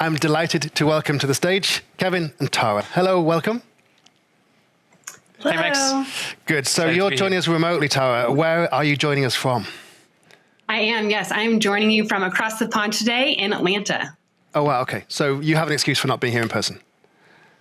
I'm delighted to welcome to the stage Kevin and Tara. Hello, welcome. Hello. Hey, Max. Good. So you're joining us remotely, Tara. Where are you joining us from? I am, yes. I'm joining you from across the pond today in Atlanta. Oh, wow. Okay. So you have an excuse for not being here in person.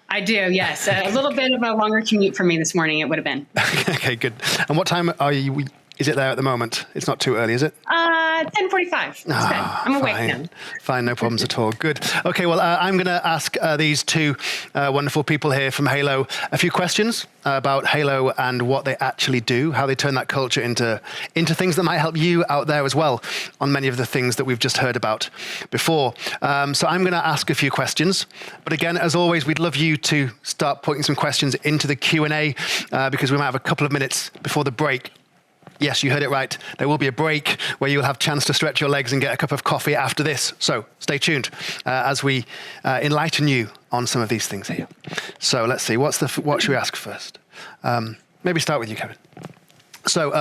I do, yes. A little bit of a longer commute for me this morning, it would have been. Okay, good. And what time are you? Is it there at the moment? It's not too early, is it? 10:45. I'm awake now. Fine, no problems at all. Good. Okay, well, I'm going to ask these two wonderful people here from Haiilo a few questions about Haiilo and what they actually do, how they turn that culture into things that might help you out there as well on many of the things that we've just heard about before. So I'm going to ask a few questions. But again, as always, we'd love you to start putting some questions into the Q&A because we might have a couple of minutes before the break. Yes, you heard it right. There will be a break where you'll have a chance to stretch your legs and get a cup of coffee after this. So stay tuned as we enlighten you on some of these things here. So let's see, what should we ask first? Maybe start with you, Kevin. So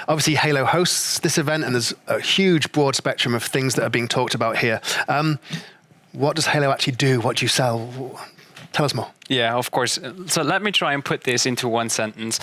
obviously Haiilo hosts this event and there's a huge broad spectrum of things that are being talked about here. What does Haiilo actually do? What do you sell? Tell us more. Yeah, of course. So let me try and put this into one sentence.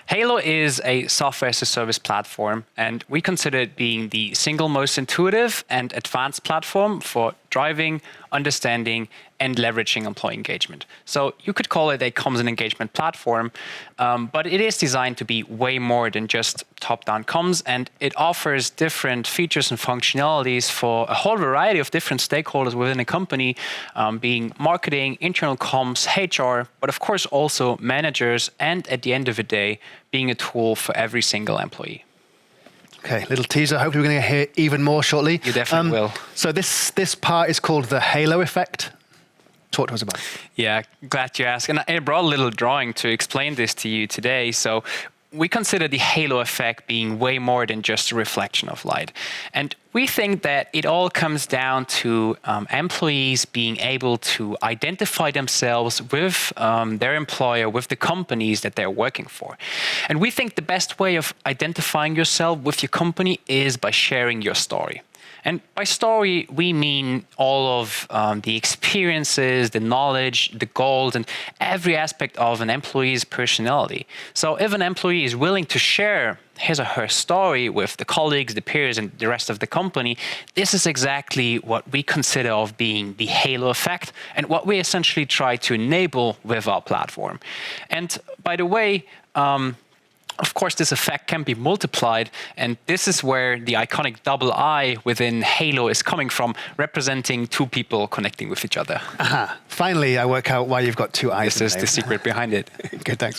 Haiilo is a software as a service platform, and we consider it being the single most intuitive and advanced platform for driving, understanding, and leveraging employee engagement. So you could call it a comms and engagement platform, but it is designed to be way more than just top-down comms, and it offers different features and functionalities for a whole variety of different stakeholders within a company, being marketing, internal comms, HR, but of course also managers, and at the end of the day, being a tool for every single employee. Okay, little teaser. Hopefully we're going to hear even more shortly. You definitely will. So this part is called the Haiilo Effect. Talk to us about it. Yeah, glad you asked. And I brought a little drawing to explain this to you today. So we consider the Haiilo effect being way more than just a reflection of light. And we think that it all comes down to employees being able to identify themselves with their employer, with the companies that they're working for. And we think the best way of identifying yourself with your company is by sharing your story. And by story, we mean all of the experiences, the knowledge, the goals, and every aspect of an employee's personality. So if an employee is willing to share his or her story with the colleagues, the peers, and the rest of the company, this is exactly what we consider of being the Haiilo effect and what we essentially try to enable with our platform. And by the way, of course, this effect can be multiplied, and this is where the iconic double I within Haiilo is coming from, representing two people connecting with each other. Aha. Finally, I work out why you've got two eyes. This is the secret behind it. Good, thanks.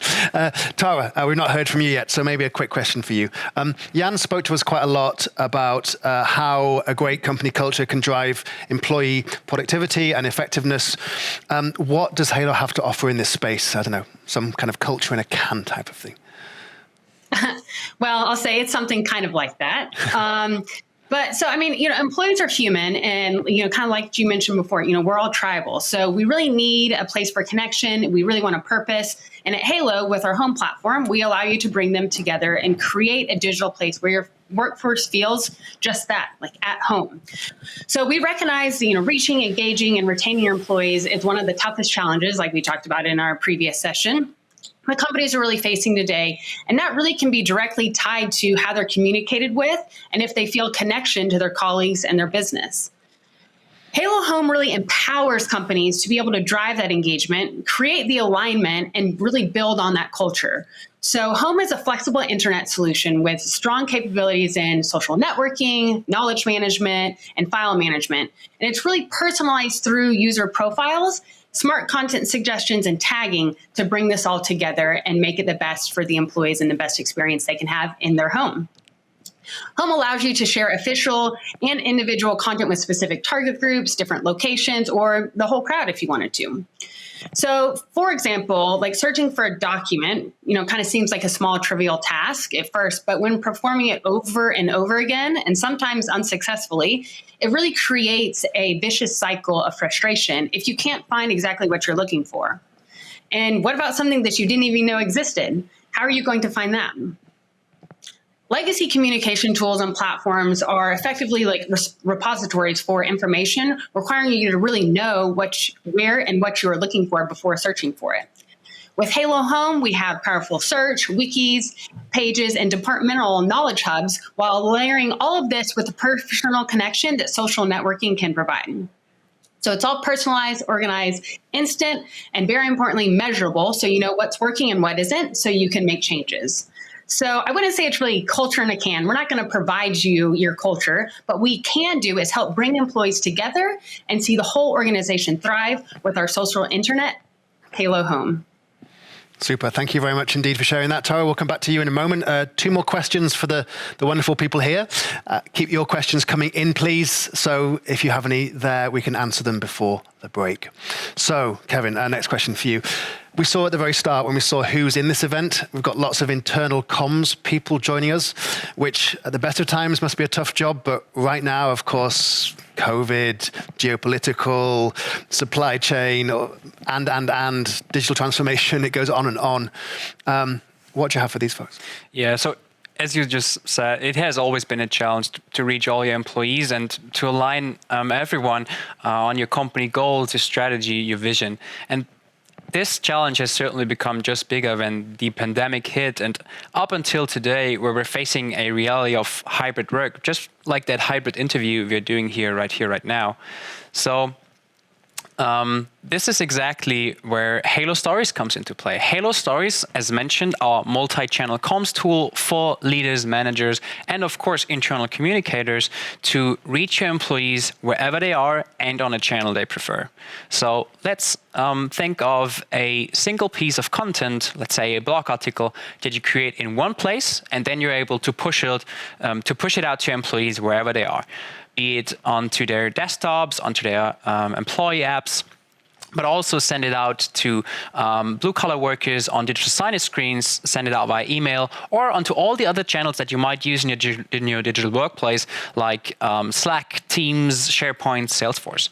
Tara, we've not heard from you yet, so maybe a quick question for you. Jan spoke to us quite a lot about how a great company culture can drive employee productivity and effectiveness. What does Haiilo have to offer in this space? I don't know, some kind of culture in a can type of thing. Well, I'll say it's something kind of like that. But so, I mean, employees are human and, kind of like you mentioned before, we're all tribal. So we really need a place for connection. We really want a purpose. And at Haiilo, with our home platform, we allow you to bring them together and create a digital place where your workforce feels just that, like at home. So we recognize, reaching, engaging, and retaining your employees is one of the toughest challenges, like we talked about in our previous session, the companies are really facing today. And that really can be directly tied to how they're communicated with and if they feel connection to their colleagues and their business. Haiilo Home really empowers companies to be able to drive that engagement, create the alignment, and really build on that culture. So Home is a flexible internet solution with strong capabilities in social networking, knowledge management, and file management. And it's really personalized through user profiles, smart content suggestions, and tagging to bring this all together and make it the best for the employees and the best experience they can have in their home. Home allows you to share official and individual content with specific target groups, different locations, or the whole crowd if you wanted to. So, for example, like searching for a document, kind of seems like a small trivial task at first, but when performing it over and over again, and sometimes unsuccessfully, it really creates a vicious cycle of frustration if you can't find exactly what you're looking for. And what about something that you didn't even know existed? How are you going to find that? Legacy communication tools and platforms are effectively like repositories for information, requiring you to really know where and what you are looking for before searching for it. With Haiilo Home, we have powerful search, wikis, pages, and departmental knowledge hubs, while layering all of this with the personal connection that social networking can provide. So it's all personalized, organized, instant, and very importantly, measurable, so you know what's working and what isn't, so you can make changes. So I wouldn't say it's really culture in a can. We're not going to provide you your culture, but we can do is help bring employees together and see the whole organization thrive with our social internet, Haiilo Home. Super. Thank you very much indeed for sharing that, Tara. We'll come back to you in a moment. 2 more questions for the wonderful people here. Keep your questions coming in, please. So if you have any there, we can answer them before the break. So, Kevin, next question for you. We saw at the very start when we saw who's in this event, we've got lots of internal comms people joining us, which at the best of times must be a tough job. But right now, of course, COVID, geopolitical, supply chain, and digital transformation, it goes on and on. What do you have for these folks? Yeah, so as you just said, it has always been a challenge to reach all your employees and to align everyone on your company goals, your strategy, your vision. And this challenge has certainly become just bigger when the pandemic hit, and up until today, where we're facing a reality of hybrid work, just like that hybrid interview we're doing here, right now. So this is exactly where Haiilo Stories comes into play. Haiilo Stories, as mentioned, are multi-channel comms tool for leaders, managers, and of course, internal communicators to reach your employees wherever they are and on a channel they prefer. So let's think of a single piece of content, let's say a blog article that you create in one place, and then you're able to push it out to employees wherever they are, be it onto their desktops, onto their employee apps, but also send it out to blue-collar workers on digital signage screens, send it out via email, or onto all the other channels that you might use in your digital workplace, like Slack, Teams, SharePoint, Salesforce.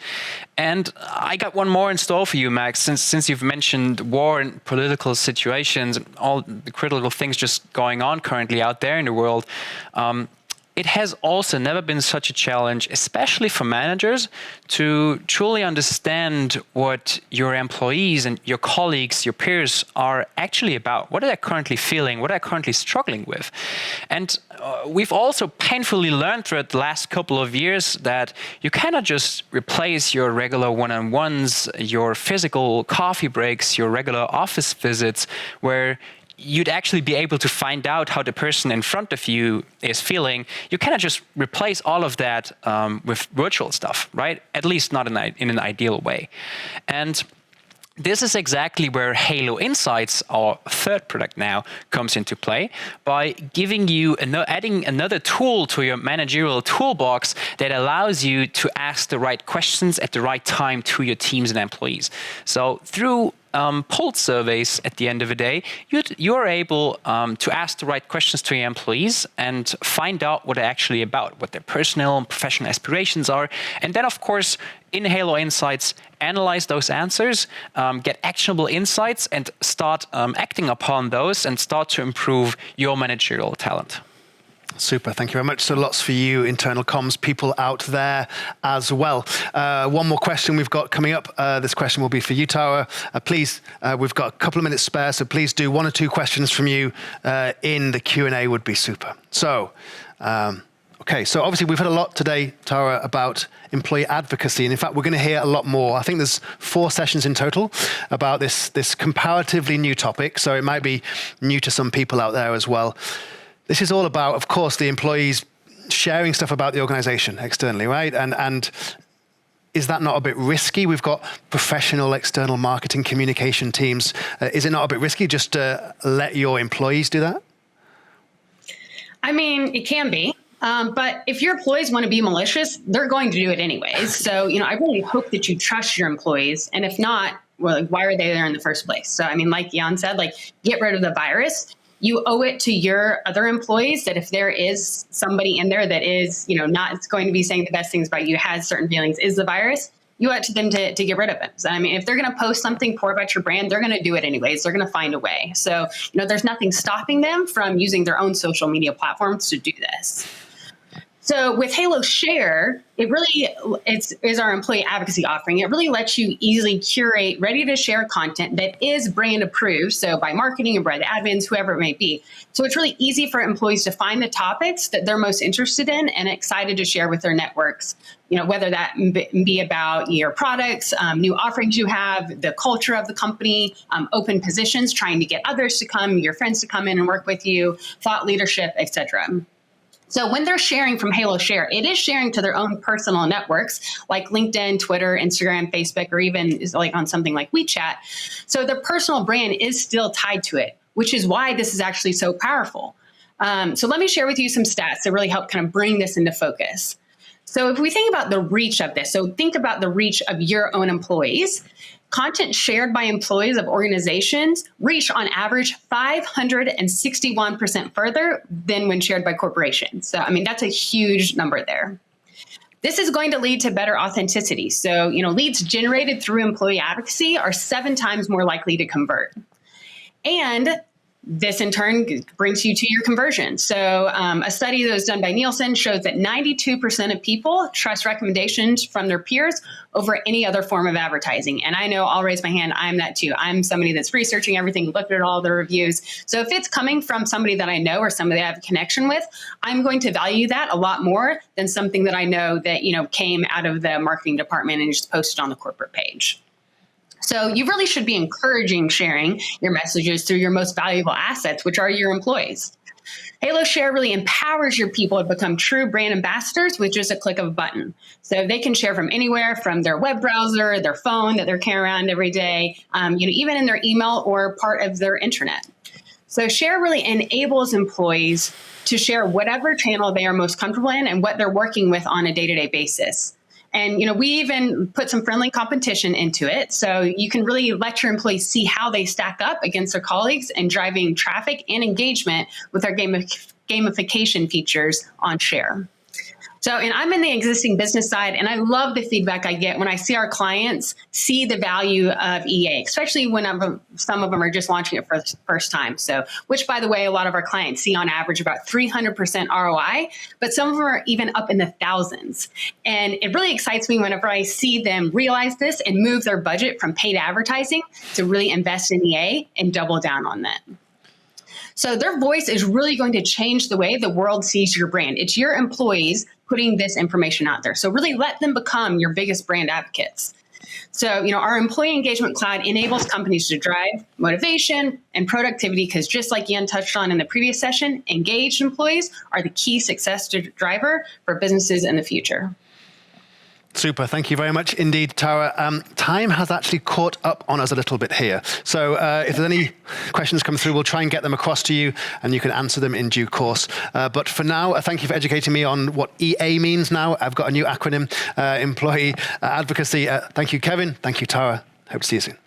And I got one more in store for you, Max, since you've mentioned war and political situations, and all the critical things just going on currently out there in the world. It has also never been such a challenge, especially for managers, to truly understand what your employees and your colleagues, your peers are actually about. What are they currently feeling? What are they currently struggling with? And we've also painfully learned throughout the last couple of years that you cannot just replace your regular one-on-ones, your physical coffee breaks, your regular office visits, where you'd actually be able to find out how the person in front of you is feeling. You cannot just replace all of that with virtual stuff, right? At least not in an ideal way. And this is exactly where Haiilo Insights, our third product now, comes into play by giving you adding another tool to your managerial toolbox that allows you to ask the right questions at the right time to your teams and employees. So through pulse surveys at the end of the day, you're able to ask the right questions to your employees and find out what they're actually about, what their personal and professional aspirations are. And then, of course, in Haiilo Insights, analyze those answers, get actionable insights, and start acting upon those and start to improve your managerial talent. Super. Thank you very much. So lots for you internal comms people out there as well. One more question we've got coming up. This question will be for you, Tara. Please, we've got a couple of minutes spare, so please do 1 or 2 questions from you in the Q&A would be super. So, okay, so obviously we've heard a lot today, Tara, about employee advocacy. And in fact, we're going to hear a lot more. I think there's 4 sessions in total about this comparatively new topic. So it might be new to some people out there as well. This is all about, of course, the employees sharing stuff about the organization externally, right? And is that not a bit risky? We've got professional external marketing communication teams. Is it not a bit risky just to let your employees do that? I mean, it can be. But if your employees want to be malicious, they're going to do it anyways. So, I really hope that you trust your employees. And if not, well, why are they there in the first place? So, I mean, like Jan said, get rid of the virus. You owe it to your other employees that if there is somebody in there that is, not going to be saying the best things about you, has certain feelings, is the virus, you owe it to them to get rid of it. So, I mean, if they're going to post something poor about your brand, they're going to do it anyways. They're going to find a way. So, there's nothing stopping them from using their own social media platforms to do this. So with Haiilo Share, it really is our employee advocacy offering. It really lets you easily curate ready to share content that is brand approved. So by marketing and brand admins, whoever it may be. So it's really easy for employees to find the topics that they're most interested in and excited to share with their networks. Whether that be about your products, new offerings you have, the culture of the company, open positions, trying to get others to come, your friends to come in and work with you, thought leadership, etc. So when they're sharing from Haiilo Share, it is sharing to their own personal networks like LinkedIn, Twitter, Instagram, Facebook, or even like on something like WeChat. So their personal brand is still tied to it, which is why this is actually so powerful. So let me share with you some stats that really help kind of bring this into focus. So if we think about the reach of this, so think about the reach of your own employees. Content shared by employees of organizations reach on average 561% further than when shared by corporations. So, I mean, that's a huge number there. This is going to lead to better authenticity. So, leads generated through employee advocacy are 7 times more likely to convert. And this in turn brings you to your conversion. So a study that was done by Nielsen shows that 92% of people trust recommendations from their peers over any other form of advertising. And I know, I'll raise my hand, I'm that too. I'm somebody that's researching everything, looking at all the reviews. So if it's coming from somebody that I know or somebody I have a connection with, I'm going to value that a lot more than something that I know that, came out of the marketing department and just posted on the corporate page. So you really should be encouraging sharing your messages through your most valuable assets, which are your employees. Haiilo Share really empowers your people to become true brand ambassadors with just a click of a button. So they can share from anywhere, from their web browser, their phone that they're carrying around every day, even in their email or part of their intranet. So Share really enables employees to share whatever channel they are most comfortable in and what they're working with on a day-to-day basis. And, we even put some friendly competition into it. So you can really let your employees see how they stack up against their colleagues and driving traffic and engagement with our gamification features on Share. So, and I'm in the existing business side, and I love the feedback I get when I see our clients see the value of EA, especially when some of them are just launching it for the first time. So, which, by the way, a lot of our clients see on average about 300% ROI, but some of them are even up in the thousands. And it really excites me whenever I see them realize this and move their budget from paid advertising to really invest in EA and double down on that. So their voice is really going to change the way the world sees your brand. It's your employees putting this information out there. So really let them become your biggest brand advocates. So, our employee engagement cloud enables companies to drive motivation and productivity because just like Jan touched on in the previous session, engaged employees are the key success driver for businesses in the future. Super. Thank you very much indeed, Tara. Time has actually caught up on us a little bit here. So if there's any questions come through, we'll try and get them across to you and you can answer them in due course. But for now, thank you for educating me on what EA means now. I've got a new acronym, employee advocacy. Thank you, Kevin. Thank you, Tara. Hope to see you soon.